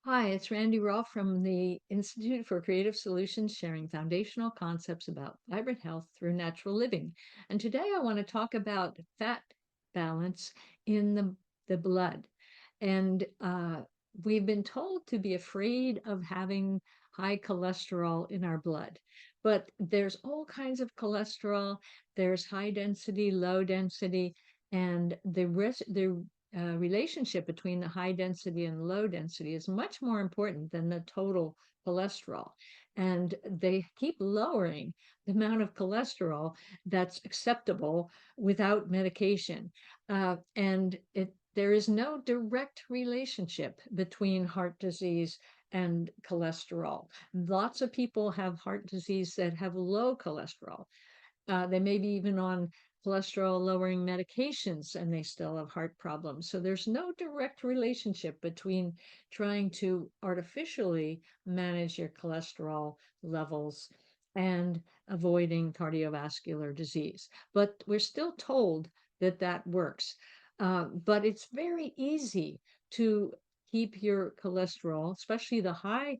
Hi, it's Randy Rolfe from the Institute for Creative Solutions, sharing foundational concepts about vibrant health through natural living. And today I want to talk about fat balance in the blood. And we've been told to be afraid of having high cholesterol in our blood. But there's all kinds of cholesterol. There's high density, low density, and the relationship between the high density and low density is much more important than the total cholesterol. And they keep lowering the amount of cholesterol that's acceptable without medication. There is no direct relationship between heart disease and cholesterol. Lots of people have heart disease that have low cholesterol. They may be even on cholesterol lowering medications and they still have heart problems. So there's no direct relationship between trying to artificially manage your cholesterol levels and avoiding cardiovascular disease. But we're still told that that works. But it's very easy to keep your cholesterol, especially the high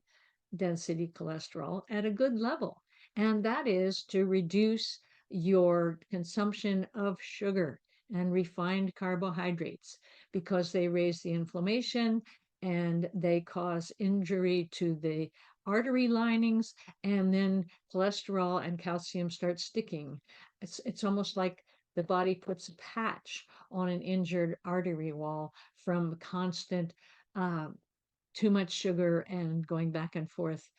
density cholesterol, at a good level. And that is to reduce your consumption of sugar and refined carbohydrates because they raise the inflammation and they cause injury to the artery linings, and then cholesterol and calcium start sticking. It's almost like the body puts a patch on an injured artery wall from constant uh, too much sugar and going back and forth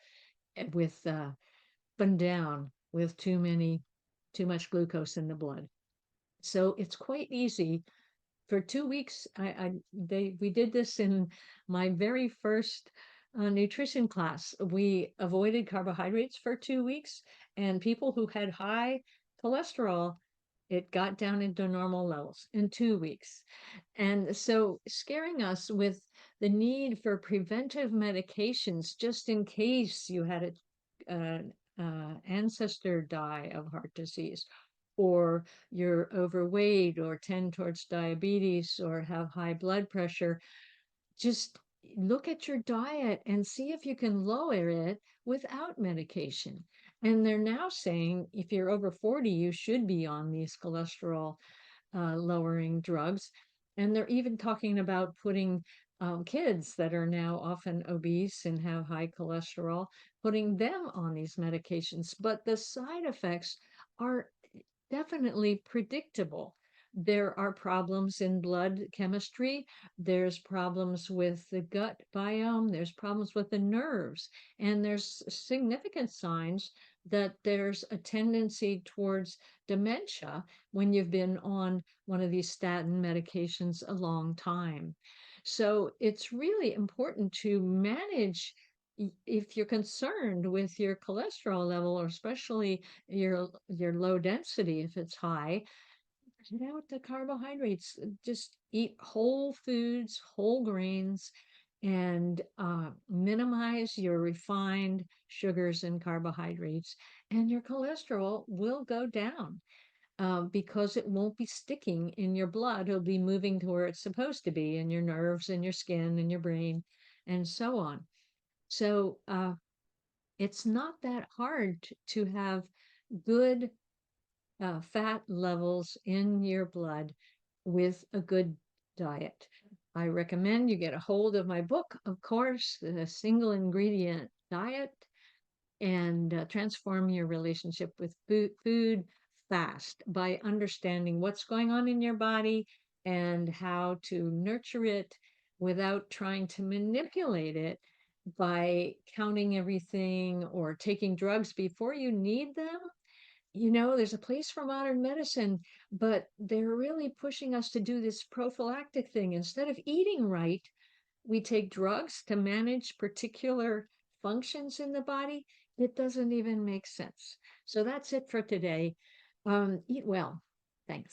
with up and down with too much glucose in the blood. So it's quite easy. For 2 weeks, we did this in my very first nutrition class. We avoided carbohydrates for 2 weeks, and people who had high cholesterol, it got down into normal levels in 2 weeks. And so scaring us with the need for preventive medications just in case you had ancestor die of heart disease, or you're overweight, or tend towards diabetes, or have high blood pressure, just look at your diet and see if you can lower it without medication. And they're now saying if you're over 40, you should be on these cholesterol lowering drugs. And they're even talking about putting kids that are now often obese and have high cholesterol, putting them on these medications. But the side effects are definitely predictable. There are problems in blood chemistry. There's problems with the gut biome. There's problems with the nerves. And there's significant signs that there's a tendency towards dementia when you've been on one of these statin medications a long time. So it's really important to manage if you're concerned with your cholesterol level, or especially your low density, if it's high, cut out the carbohydrates. Just eat whole foods, whole grains, and minimize your refined sugars and carbohydrates, and your cholesterol will go down because it won't be sticking in your blood. It'll be moving to where it's supposed to be in your nerves and your skin and your brain and so on. So it's not that hard to have good fat levels in your blood with a good diet. I recommend you get a hold of my book, of course, The Single Ingredient Diet, and transform your relationship with food fast by understanding what's going on in your body and how to nurture it without trying to manipulate it by counting everything or taking drugs before you need them. There's a place for modern medicine, but they're really pushing us to do this prophylactic thing. Instead of eating right, we take drugs to manage particular functions in the body. It doesn't even make sense. So that's it for today. Eat well. Thanks.